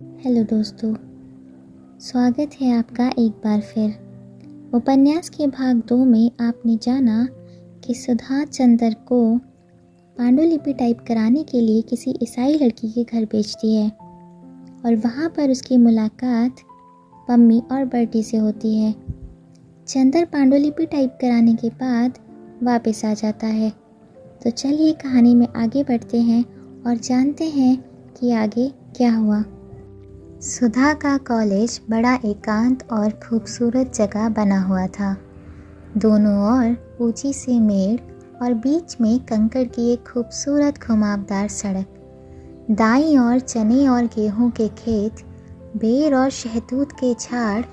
Hello दोस्तों, स्वागत है आपका एक बार फिर। उपन्यास के भाग 2 में आपने जाना कि सुधा चंद्र को पांडुलिपि टाइप कराने के लिए किसी ईसाई लड़की के घर भेजती है और वहाँ पर उसकी मुलाकात पम्मी और बर्टी से होती है। चंद्र पांडुलिपि टाइप कराने के बाद वापस आ जाता है। तो चलिए कहानी में आगे बढ़ते हैं और जानते हैं कि आगे क्या हुआ। सुधा का कॉलेज बड़ा एकांत और खूबसूरत जगह बना हुआ था। दोनों ओर ऊंची सी मेड़ और बीच में कंकड़ की एक खूबसूरत घुमावदार सड़क। दाईं ओर चने और गेहूं के खेत, बेर और शहतूत के झाड़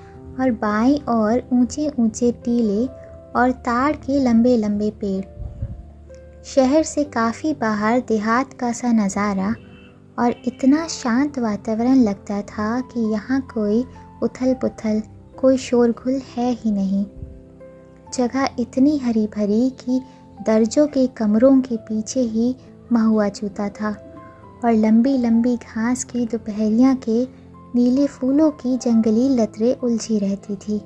और बाईं ओर ऊंचे ऊंचे टीले और ताड़ के लंबे लंबे पेड़। शहर से काफ़ी बाहर देहात का सा नज़ारा और इतना शांत वातावरण लगता था कि यहाँ कोई उथल पुथल, कोई शोरगुल है ही नहीं। जगह इतनी हरी भरी कि दर्जों के कमरों के पीछे ही महुआ चूता था और लंबी लंबी घास की दोपहरियाँ के नीले फूलों की जंगली लतरें उलझी रहती थी।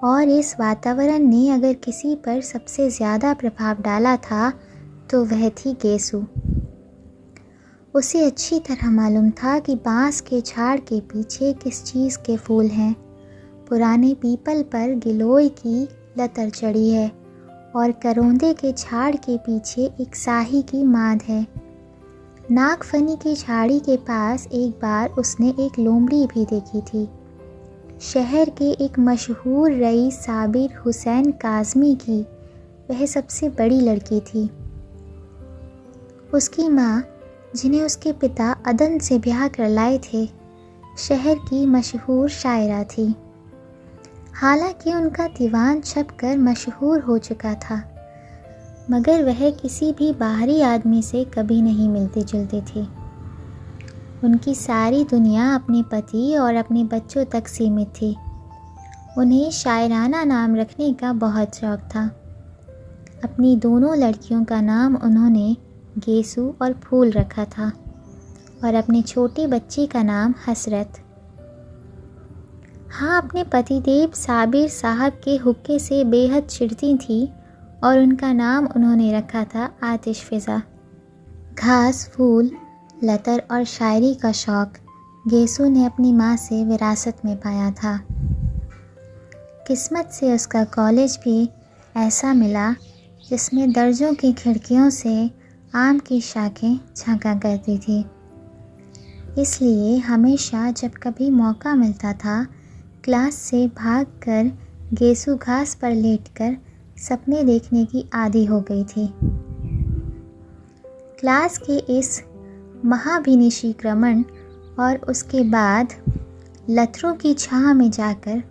और इस वातावरण ने अगर किसी पर सबसे ज़्यादा प्रभाव डाला था तो वह थी गेसु। उसे अच्छी तरह मालूम था कि बांस के झाड़ के पीछे किस चीज़ के फूल हैं। पुराने पीपल पर गिलोय की लतर चढ़ी है और करौंदे के झाड़ के पीछे एक साही की माद है। नागफनी की झाड़ी के पास एक बार उसने एक लोमड़ी भी देखी थी। शहर के एक मशहूर रईस साबिर हुसैन काज़मी की वह सबसे बड़ी लड़की थी। उसकी माँ, जिन्हें उसके पिता अदन से ब्याह कर लाए थे, शहर की मशहूर शायरा थी। हालांकि उनका दीवान छपकर मशहूर हो चुका था, मगर वह किसी भी बाहरी आदमी से कभी नहीं मिलती जुलती थी। उनकी सारी दुनिया अपने पति और अपने बच्चों तक सीमित थी। उन्हें शायराना नाम रखने का बहुत शौक था। अपनी दोनों लड़कियों का नाम उन्होंने गेसु और फूल रखा था और अपनी छोटी बच्ची का नाम हसरत। हाँ, अपने पतिदेव साबिर साहब के हुक्के से बेहद चिढ़ती थी और उनका नाम उन्होंने रखा था आतिश फिज़ा। घास, फूल, लतर और शायरी का शौक़ गेसु ने अपनी माँ से विरासत में पाया था। किस्मत से उसका कॉलेज भी ऐसा मिला जिसमें दर्जों की खिड़कियों से आम की शाखें झांका करती थी। इसलिए हमेशा जब कभी मौका मिलता था, क्लास से भागकर गेसु घास पर लेटकर सपने देखने की आदी हो गई थी। क्लास के इस महाभिनिशीक्रमण और उसके बाद लतरों की छाह में जाकर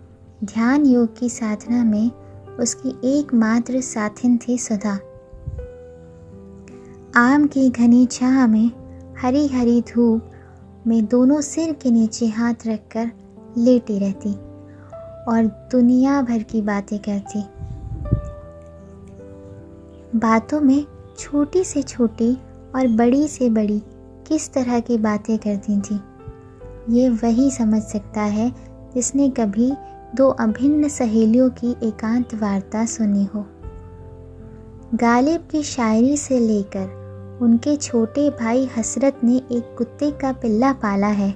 ध्यान योग की साधना में उसकी एकमात्र साथिन थी सुधा। आम की घनी छाह में हरी हरी धूप में दोनों सिर के नीचे हाथ रखकर लेटी रहती और दुनिया भर की बातें करती। बातों में छोटी से छोटी और बड़ी से बड़ी किस तरह की बातें करती थी, ये वही समझ सकता है जिसने कभी दो अभिन्न सहेलियों की एकांत वार्ता सुनी हो। गालिब की शायरी से लेकर उनके छोटे भाई हसरत ने एक कुत्ते का पिल्ला पाला है,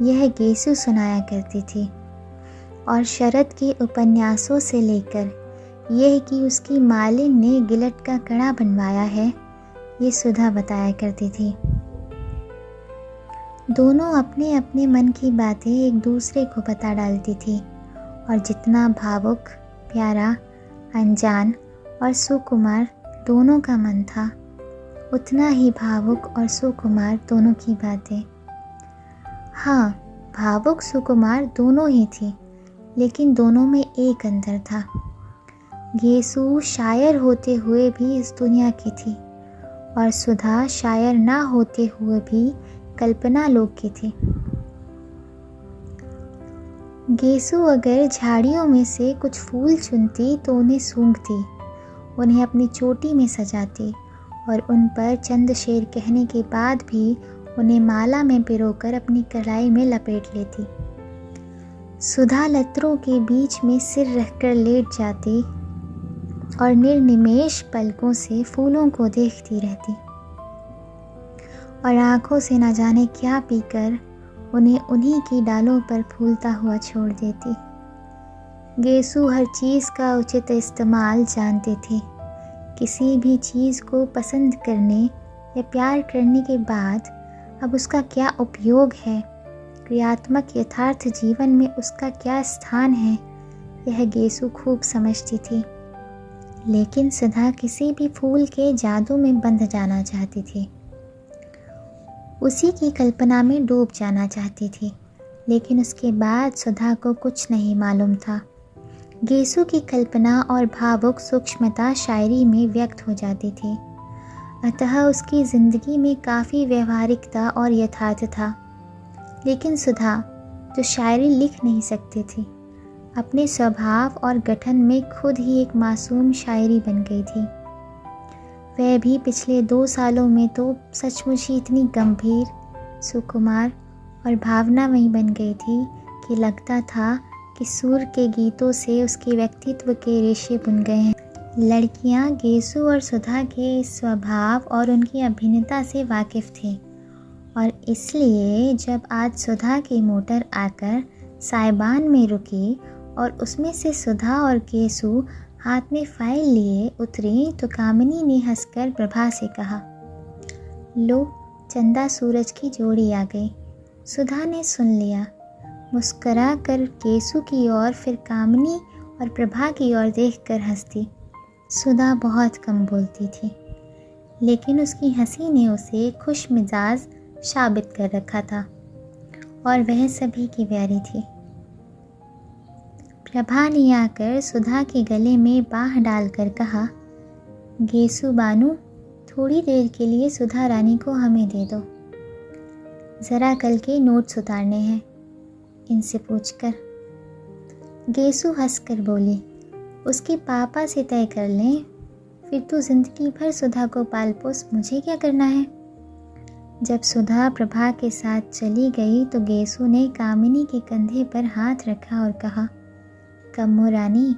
यह गेसु सुनाया करती थी। और शरद के उपन्यासों से लेकर यह कि उसकी मालिन ने गिलट का कड़ा बनवाया है, ये सुधा बताया करती थी। दोनों अपने अपने मन की बातें एक दूसरे को बता डालती थी और जितना भावुक, प्यारा, अनजान और सुकुमार दोनों का मन था, उतना ही भावुक और सुकुमार दोनों की बातें। हाँ, भावुक सुकुमार दोनों ही थी, लेकिन दोनों में एक अंतर था। गेसु शायर होते हुए भी इस दुनिया की थी और सुधा शायर ना होते हुए भी कल्पना लोक की थी। गेसु अगर झाड़ियों में से कुछ फूल चुनती तो उन्हें सूंघती, उन्हें अपनी चोटी में सजाती और उन पर चंद शेर कहने के बाद भी उन्हें माला में पिरोकर अपनी कलाई में लपेट लेती। सुधा लतरों के बीच में सिर रखकर लेट जाती और निर्निमेष पलकों से फूलों को देखती रहती और आंखों से न जाने क्या पीकर उन्हें उन्हीं की डालों पर फूलता हुआ छोड़ देती। गेसु हर चीज़ का उचित इस्तेमाल जानते थे। किसी भी चीज़ को पसंद करने या प्यार करने के बाद अब उसका क्या उपयोग है, क्रियात्मक यथार्थ जीवन में उसका क्या स्थान है, यह गेसु खूब समझती थी। लेकिन सुधा किसी भी फूल के जादू में बंध जाना चाहती थी, उसी की कल्पना में डूब जाना चाहती थी। लेकिन उसके बाद सुधा को कुछ नहीं मालूम था। गेसु की कल्पना और भावुक सूक्ष्मता शायरी में व्यक्त हो जाती थी, अतः उसकी ज़िंदगी में काफ़ी व्यवहारिकता और यथार्थ था। लेकिन सुधा, जो शायरी लिख नहीं सकती थी, अपने स्वभाव और गठन में खुद ही एक मासूम शायरी बन गई थी। वह भी पिछले 2 सालों में तो सचमुच ही इतनी गंभीर, सुकुमार और भावनामयी बन गई थी कि लगता था कि सूर के गीतों से उसके व्यक्तित्व के रेशे बुन गए हैं। लड़कियां गेसु और सुधा के स्वभाव और उनकी अभिन्नता से वाकिफ़ थी और इसलिए जब आज सुधा की मोटर आकर साइबान में रुकी और उसमें से सुधा और गेसु हाथ में फाइल लिए उतरी तो कामिनी ने हंसकर प्रभा से कहा, लो, चंदा सूरज की जोड़ी आ गई। सुधा ने सुन लिया, मुस्करा कर गेसु की ओर फिर कामिनी और प्रभा की ओर देखकर हंसती। सुधा बहुत कम बोलती थी, लेकिन उसकी हंसी ने उसे खुश मिजाज साबित कर रखा था और वह सभी की प्यारी थी। प्रभा ने आकर सुधा के गले में बाह डालकर कहा, गेसु बानू, थोड़ी देर के लिए सुधा रानी को हमें दे दो, ज़रा कल के नोट्स उतारने हैं इनसे पूछकर। गेसु हंसकर बोली, उसके पापा से तय कर लें, फिर तो ज़िंदगी भर सुधा को पाल पोस मुझे क्या करना है। जब सुधा प्रभा के साथ चली गई तो गेसु ने कामिनी के कंधे पर हाथ रखा और कहा, कम्मो रानी,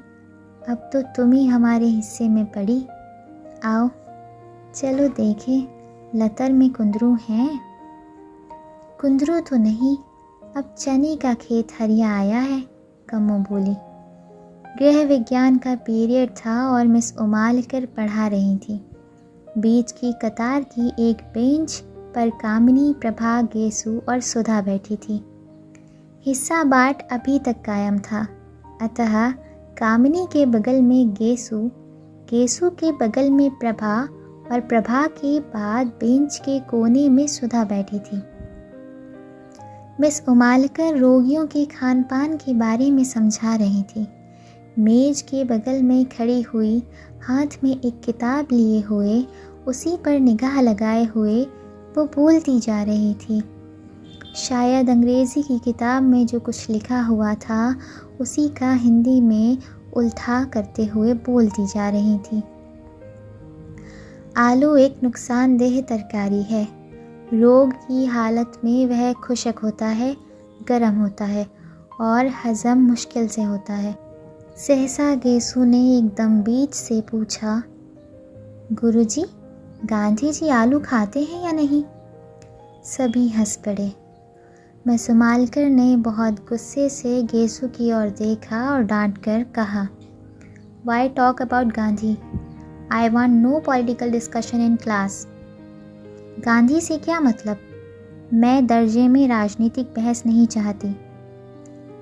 अब तो तुम ही हमारे हिस्से में पड़ी। आओ चलो देखें लतर में कुंदरू हैं। कुंदरू तो नहीं, अब चने का खेत हरिया आया है, कम्मो बोली। गृह विज्ञान का पीरियड था और मिस उमालकर पढ़ा रही थी। बीच की कतार की एक बेंच पर कामिनी, प्रभा, गेसु और सुधा बैठी थी। हिस्सा बाट अभी तक कायम था, अतः कामिनी के बगल में गेसु, गेसु के बगल में प्रभा और प्रभा के बाद बेंच के कोने में सुधा बैठी थी। मिस उमालकर रोगियों के खान पान के बारे में समझा रही थी। मेज के बगल में खड़ी हुई, हाथ में एक किताब लिए हुए, उसी पर निगाह लगाए हुए वो बोलती जा रही थी। शायद अंग्रेज़ी की किताब में जो कुछ लिखा हुआ था उसी का हिंदी में उल्था करते हुए बोलती जा रही थी। आलू एक नुकसानदेह तरकारी है। रोग की हालत में वह खुशक होता है, गर्म होता है और हज़म मुश्किल से होता है। सहसा गेसु ने एकदम बीच से पूछा, गुरुजी, गांधी जी आलू खाते हैं या नहीं? सभी हंस पड़े। मिस उमालकर ने बहुत गुस्से से गेसु की ओर देखा और डांट कर कहा, why talk about Gandhi? I want no political discussion in class. Gandhi से क्या मतलब? मैं दर्जे में राजनीतिक बहस नहीं चाहती।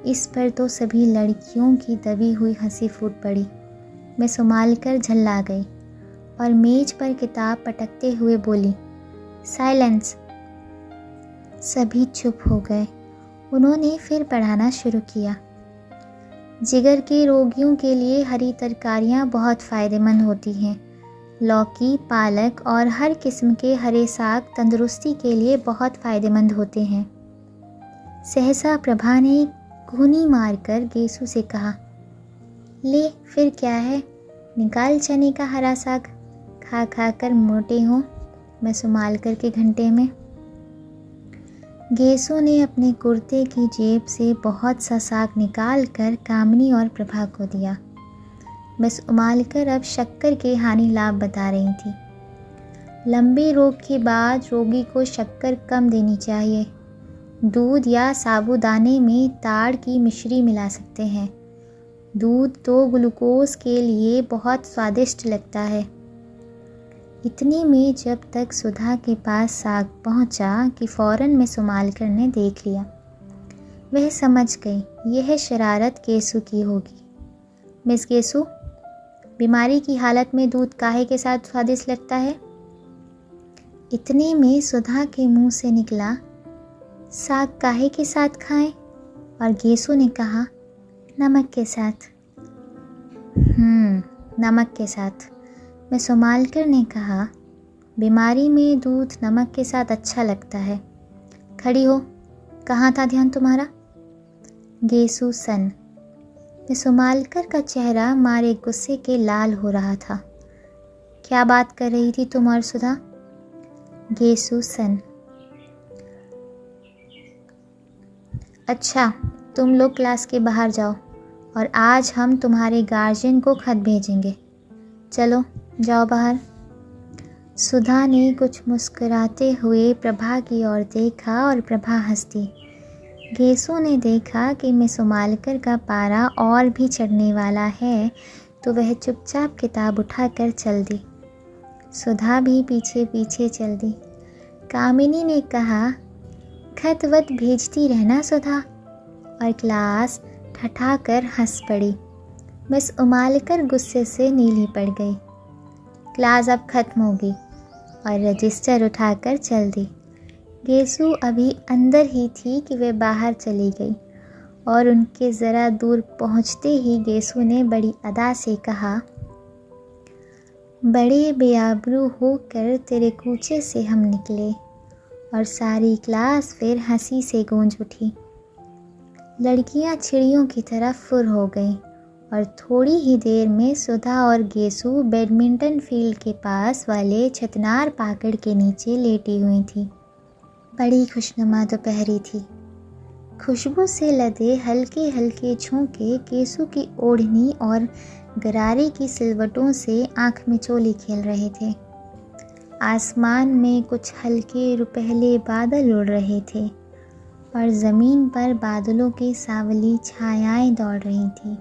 इस पर तो सभी लड़कियों की दबी हुई हंसी फूट पड़ी। मिस उमालकर झल्ला गई और मेज पर किताब पटकते हुए बोली, साइलेंस। सभी चुप हो गए। उन्होंने फिर पढ़ाना शुरू किया। जिगर के रोगियों के लिए हरी तरकारियां बहुत फ़ायदेमंद होती हैं। लौकी, पालक और हर किस्म के हरे साग तंदुरुस्ती के लिए बहुत फ़ायदेमंद होते हैं। सहसा प्रभा ने घूनी मारकर गेसु से कहा, ले फिर क्या है, निकाल चने का हरा साग, खा खा कर मोटे हो मिस उमालकर के घंटे में। गेसु ने अपने कुर्ते की जेब से बहुत सा साग निकाल कर कामिनी और प्रभा को दिया। मिस उमालकर अब शक्कर के हानि लाभ बता रही थी। लंबे रोग के बाद रोगी को शक्कर कम देनी चाहिए। दूध या साबूदाने में ताड़ की मिश्री मिला सकते हैं। दूध तो ग्लूकोज के लिए बहुत स्वादिष्ट लगता है। इतने में जब तक सुधा के पास साग पहुंचा कि फौरन मिस उमालकर ने देख लिया। वह समझ गई यह शरारत गेसु की होगी। मिस गेसु, बीमारी की हालत में दूध काहे के साथ स्वादिष्ट लगता है? इतने में सुधा के मुंह से निकला, साग काहे के साथ खाएं? और गेसु ने कहा, नमक के साथ। नमक के साथ। मिस उमालकर ने कहा, बीमारी में दूध नमक के साथ अच्छा लगता है। खड़ी हो, कहाँ था ध्यान तुम्हारा? गेसु सन। मिस उमालकर का चेहरा मारे गुस्से के लाल हो रहा था। क्या बात कर रही थी तुम और सुधा? गेसु सन। अच्छा, तुम लोग क्लास के बाहर जाओ और आज हम तुम्हारे गार्जियन को खत भेजेंगे। चलो जाओ बाहर। सुधा ने कुछ मुस्कुराते हुए प्रभा की ओर देखा और प्रभा हंस दी। गेसु ने देखा कि मिस उमालकर का पारा और भी चढ़ने वाला है तो वह चुपचाप किताब उठाकर चल दी। सुधा भी पीछे पीछे चल दी। कामिनी ने कहा, खत वत भेजती रहना सुधा, और क्लास ठठाकर हंस पड़ी। मिस उमालकर गुस्से से नीली पड़ गई। क्लास अब खत्म होगी और रजिस्टर उठाकर चल दी। गेसु अभी अंदर ही थी कि वह बाहर चली गई और उनके ज़रा दूर पहुंचते ही गेसु ने बड़ी अदा से कहा, बड़े बेआबरू होकर तेरे कूचे से हम निकले। और सारी क्लास फिर हंसी से गूंज उठी। लड़कियां चिड़ियों की तरह फुर हो गईं और थोड़ी ही देर में सुधा और गेसु बैडमिंटन फील्ड के पास वाले छतनार पाकड़ के नीचे लेटी हुई थी। बड़ी खुशनुमा दोपहरी थी। खुशबू से लदे हल्के हल्के झोंके गेसु की ओढ़नी और गरारे की सिलवटों से आँख में चोली खेल रहे थे। आसमान में कुछ हल्के रुपहले बादल उड़ रहे थे और ज़मीन पर बादलों की सावली छायाएं दौड़ रही थी।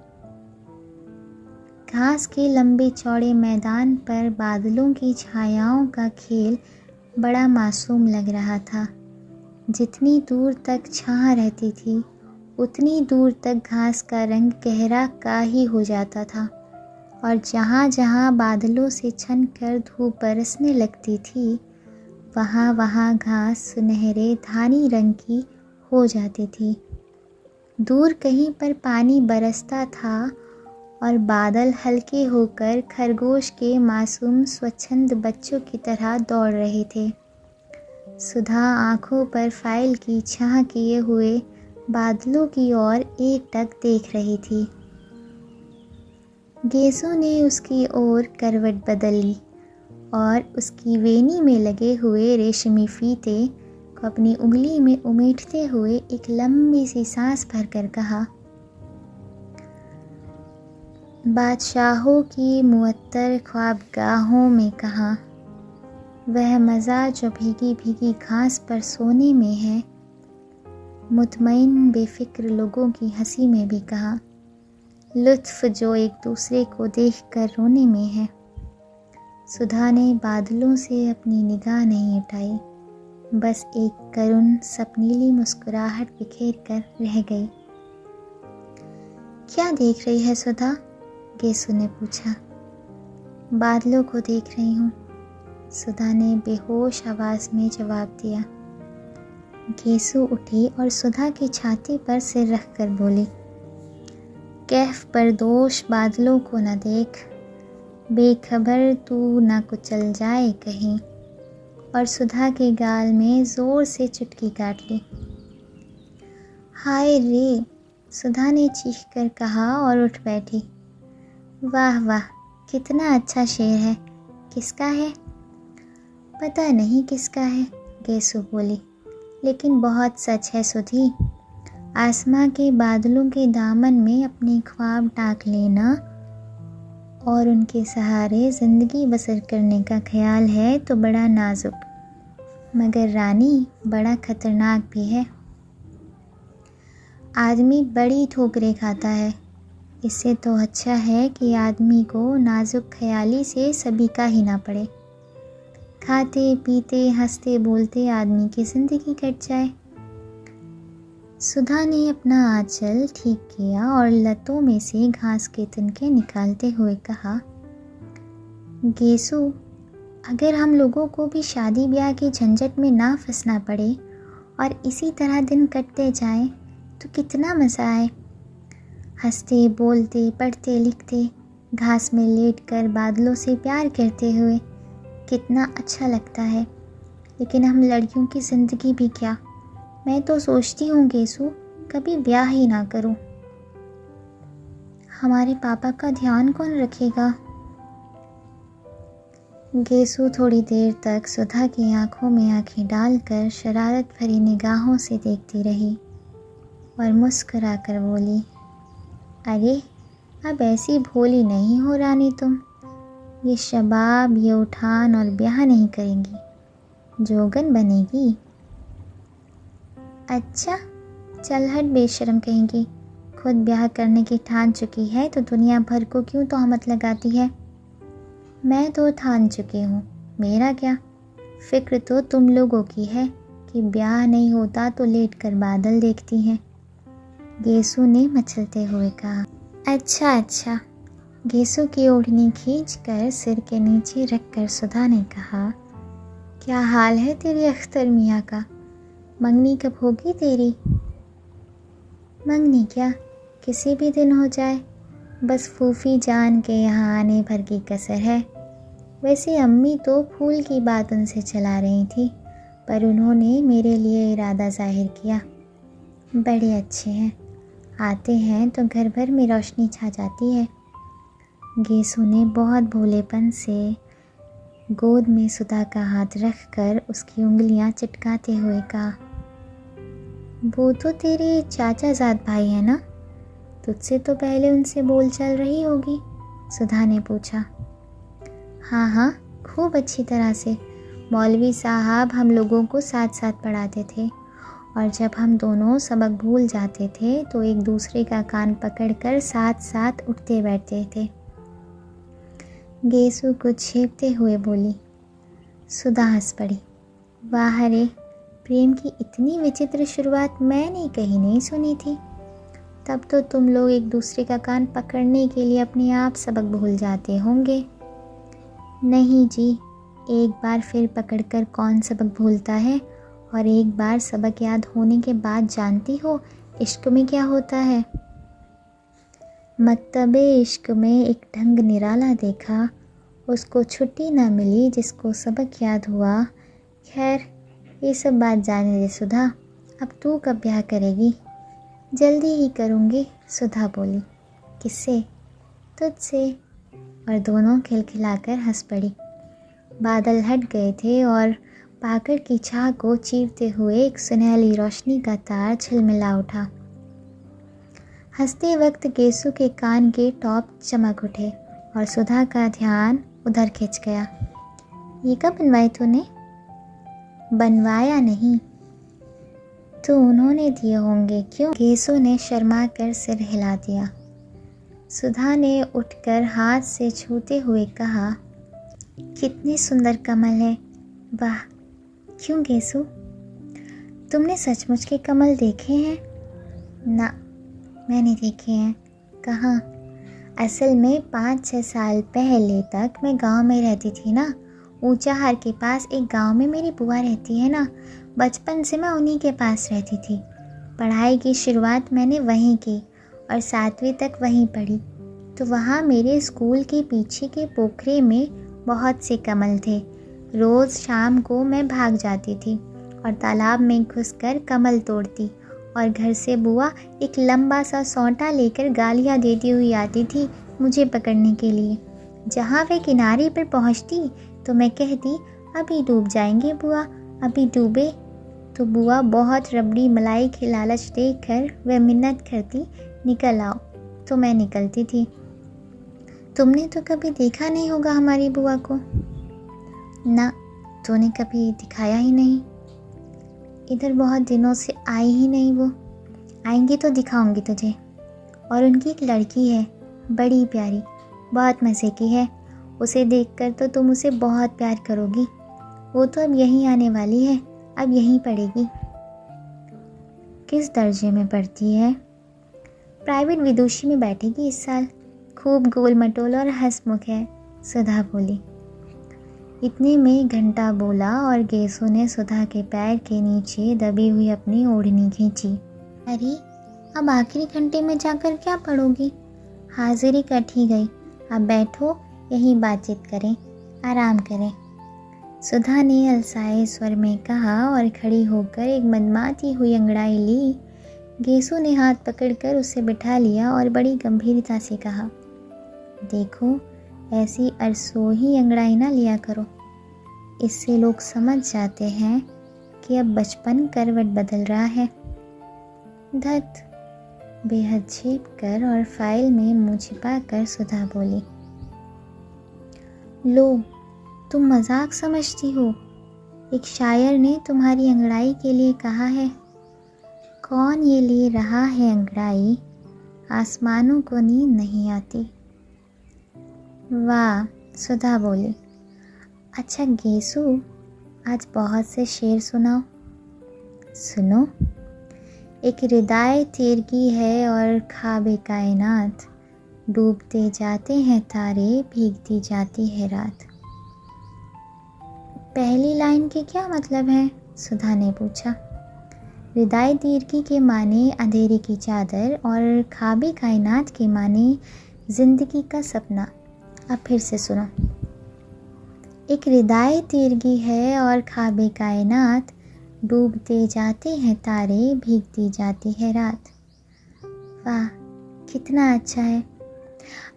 घास के लंबे चौड़े मैदान पर बादलों की छायाओं का खेल बड़ा मासूम लग रहा था। जितनी दूर तक छाह रहती थी उतनी दूर तक घास का रंग गहरा काही हो जाता था और जहाँ जहाँ बादलों से छनकर धूप बरसने लगती थी वहाँ वहाँ घास सुनहरे धानी रंग की हो जाती थी। दूर कहीं पर पानी बरसता था और बादल हल्के होकर खरगोश के मासूम स्वच्छंद बच्चों की तरह दौड़ रहे थे। सुधा आँखों पर फाइल की छाह किए हुए बादलों की ओर एकटक देख रही थी। गेसु ने उसकी ओर करवट बदल ली और उसकी वेनी में लगे हुए रेशमी फीते को अपनी उंगली में उमेटते हुए एक लंबी सी सांस भरकर कहा, बादशाहों की मुअत्तर ख्वाबगाहों में कहाँ, वह मज़ा जो भीगी भीगी घास पर सोने में है, मुतमईन बेफिक्र लोगों की हंसी में भी कहाँ, लुत्फ़ जो एक दूसरे को देखकर रोने में है। सुधा ने बादलों से अपनी निगाह नहीं उठाई, बस एक करुण सपनीली मुस्कुराहट बिखेर कर रह गई। क्या देख रही है सुधा? गेसु ने पूछा। बादलों को देख रही हूँ, सुधा ने बेहोश आवाज़ में जवाब दिया। गेसु उठी और सुधा की छाती पर सिर रखकर बोली, कैफ पर दोष बादलों को न देख, बेखबर तू न कुचल जाए कहीं। और सुधा के गाल में ज़ोर से चुटकी काट ली। हाय रे, सुधा ने चीख कर कहा और उठ बैठी। वाह वाह, कितना अच्छा शेर है। किसका है? पता नहीं किसका है, गेसु बोली। लेकिन बहुत सच है सुधी। आसमां के बादलों के दामन में अपने ख्वाब टाक लेना और उनके सहारे ज़िंदगी बसर करने का ख्याल है तो बड़ा नाजुक, मगर रानी बड़ा खतरनाक भी है। आदमी बड़ी ठोकरें खाता है, इससे तो अच्छा है कि आदमी को नाजुक ख्याली से सभी का ही ना पड़े। खाते पीते हंसते बोलते आदमी की ज़िंदगी कट जाए। सुधा ने अपना आंचल ठीक किया और लतों में से घास के तिनके निकालते हुए कहा, गेसु, अगर हम लोगों को भी शादी ब्याह के झंझट में ना फंसना पड़े और इसी तरह दिन कटते जाएं तो कितना मज़ा आए। हंसते बोलते पढ़ते लिखते घास में लेटकर बादलों से प्यार करते हुए कितना अच्छा लगता है। लेकिन हम लड़कियों की ज़िंदगी भी क्या, मैं तो सोचती हूँ गेसु कभी ब्याह ही ना करूँ। हमारे पापा का ध्यान कौन रखेगा। गेसु थोड़ी देर तक सुधा की आंखों में आंखें डालकर शरारत भरी निगाहों से देखती रही और मुस्कुराकर बोली, अरे अब ऐसी भोली नहीं हो रानी तुम। ये शबाब, ये उठान और ब्याह नहीं करेंगी, जोगन बनेगी। अच्छा, चल हट बेशर्म कहेंगी, खुद ब्याह करने की ठान चुकी है तो दुनिया भर को क्यों तोहमत लगाती है। मैं तो ठान चुकी हूँ, मेरा क्या, फिक्र तो तुम लोगों की है कि ब्याह नहीं होता तो लेट कर बादल देखती हैं। गेसु ने मचलते हुए कहा। अच्छा अच्छा। गेसु की ओढ़नी खींचकर सिर के नीचे रखकर सुधा ने कहा, क्या हाल है तेरे अख्तर मियाँ का, मंगनी कब होगी तेरी। मंगनी क्या, किसी भी दिन हो जाए, बस फूफी जान के यहाँ आने भर की कसर है। वैसे अम्मी तो फूल की बात उनसे चला रही थी, पर उन्होंने मेरे लिए इरादा जाहिर किया। बड़े अच्छे हैं, आते हैं तो घर भर में रोशनी छा जाती है। गेसु ने बहुत भोलेपन से गोद में सुधा का हाथ रखकर उसकी उंगलियां चिटकाते हुए कहा, वो तो तेरे चाचा जाद भाई है ना, तुझसे तो पहले उनसे बोल चल रही होगी। सुधा ने पूछा। हाँ हाँ, खूब अच्छी तरह से। मौलवी साहब हम लोगों को साथ साथ पढ़ाते थे और जब हम दोनों सबक भूल जाते थे तो एक दूसरे का कान पकड़कर साथ साथ उठते बैठते थे। गेसु कुछ छेपते हुए बोली। सुधा हंस पड़ी। वाह रे, प्रेम की इतनी विचित्र शुरुआत मैंने कहीं नहीं सुनी थी। तब तो तुम लोग एक दूसरे का कान पकड़ने के लिए अपने आप सबक भूल जाते होंगे। नहीं जी, एक बार फिर पकड़कर कौन सबक भूलता है, और एक बार सबक याद होने के बाद जानती हो इश्क में क्या होता है। मकतबे इश्क में एक ढंग निराला देखा, उसको छुट्टी ना मिली जिसको सबक याद हुआ। खैर, ये सब बात जाने दे सुधा, अब तू कब ब्याह करेगी। जल्दी ही करूँगी, सुधा बोली। किससे। तुझसे। और दोनों खिलखिलाकर हंस पड़ी। बादल हट गए थे और पाकर की छाह को चीरते हुए एक सुनहली रोशनी का तार झिलमिला उठा। हंसते वक्त गेसु के कान के टॉप चमक उठे और सुधा का ध्यान उधर खिंच गया। ये कब बनवाए तूने। बनवाया नहीं तो उन्होंने दिए होंगे। क्यों। गेसु ने शर्मा कर सिर हिला दिया। सुधा ने उठकर हाथ से छूते हुए कहा, कितनी सुंदर कमल है। वाह। क्यों गेसु, तुमने सचमुच के कमल देखे हैं। ना, मैंने देखे हैं। कहाँ। असल में 5-6 साल पहले तक मैं गांव में रहती थी ना। ऊंचाहार के पास एक गांव में मेरी बुआ रहती है ना। बचपन से मैं उन्हीं के पास रहती थी। पढ़ाई की शुरुआत मैंने वहीं की और 7वीं तक वहीं पढ़ी। तो वहाँ मेरे स्कूल के पीछे के पोखरे में बहुत से कमल थे। रोज़ शाम को मैं भाग जाती थी और तालाब में घुसकर कमल तोड़ती और घर से बुआ एक लंबा सा सौंटा लेकर गालियाँ देती हुई आती थी मुझे पकड़ने के लिए। जहाँ वे किनारे पर पहुँचती तो मैं कहती, अभी डूब जाएंगे बुआ, अभी डूबे। तो बुआ बहुत रबड़ी मलाई की लालच देखकर वह मिन्नत करती, निकल आओ, तो मैं निकलती थी। तुमने तो कभी देखा नहीं होगा हमारी बुआ को। ना, तूने कभी दिखाया ही नहीं। इधर बहुत दिनों से आई ही नहीं वो। आएंगी तो दिखाऊंगी तुझे। और उनकी एक लड़की है, बड़ी प्यारी, बहुत मज़े की है। उसे देखकर तो तुम उसे बहुत प्यार करोगी। वो तो अब यहीं आने वाली है, अब यहीं पढ़ेगी। किस दर्जे में पढ़ती है? प्राइवेट विदुषी में बैठेगी इस साल। खूब गोल मटोल और हंसमुख है, सुधा बोली। इतने में घंटा बोला और गेसो ने सुधा के पैर के नीचे दबी हुई अपनी ओढ़नी खींची। अरे, अब आखिरी घंटे में जाकर क्या पढ़ोगी? हाजिरी कट ही गई। अब बैठो, यही बातचीत करें, आराम करें, सुधा ने अलसाए स्वर में कहा और खड़ी होकर एक मनमाती हुई अंगड़ाई ली। गेसो ने हाथ पकड़कर उसे बिठा लिया और बड़ी गंभीरता से कहा, देखो, ऐसी अरसोही अंगड़ाई ना लिया करो। इससे लोग समझ जाते हैं कि अब बचपन करवट बदल रहा है। धत, बेहद झेप कर और फाइल में मुँह छिपाकर सुधा बोली। लो, तुम मजाक समझती हो। एक शायर ने तुम्हारी अंगड़ाई के लिए कहा है, कौन ये ले रहा है अंगड़ाई, आसमानों को नींद नहीं आती। वाह, सुधा बोली। अच्छा गेसु, आज बहुत से शेर सुनाओ। सुनो। एक हृदय तिरगी है और ख्वाबे कायनात, डूबते जाते हैं तारे, भीगती जाती है रात। पहली लाइन के क्या मतलब है? सुधा ने पूछा। हृदय तिरगी के माने अंधेरे की चादर और ख्वाबे कायनात के माने जिंदगी का सपना। अब फिर से सुनो। एक हृदय तिरगी है और ख्वाबे कायनात, डूबते जाते हैं तारे, भीगती जाती है रात। वाह, कितना अच्छा है।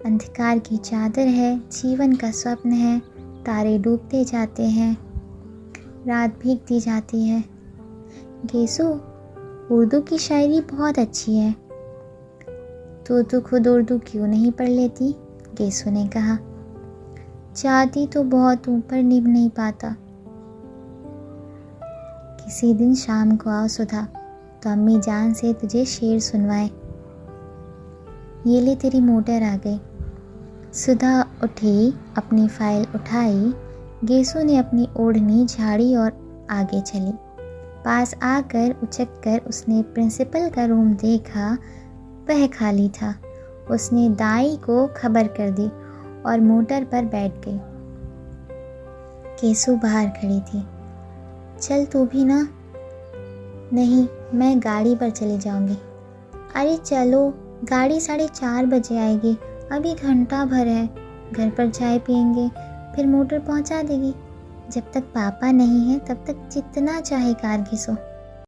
अंधकार की चादर है, जीवन का स्वप्न है, तारे डूबते जाते हैं, रात भीगती जाती है। गेसु, उर्दू की शायरी बहुत अच्छी है। तो खुद उर्दू क्यों नहीं पढ़ लेती? गेसु ने कहा। चाहती तो बहुत ऊपर निभ नहीं पाता। किसी दिन शाम को आओ सुधा, तो अम्मी जान से तुझे शेर सुनवाए। ये ले, तेरी मोटर आ गई। सुधा उठी, अपनी फाइल उठाई। गेसु ने अपनी ओढ़नी झाड़ी और आगे चली। पास आकर उचककर उसने प्रिंसिपल का रूम देखा। वह खाली था। उसने दाई को खबर कर दी और मोटर पर बैठ गई। गेसु बाहर खड़ी थी। चल तू भी ना। नहीं, मैं गाड़ी पर चली जाऊंगी। अरे चलो, गाड़ी 4:30 बजे आएगी, अभी घंटा भर है। घर पर चाय पियेंगे, फिर मोटर पहुंचा देगी। जब तक पापा नहीं है तब तक जितना चाहे कार घिसो।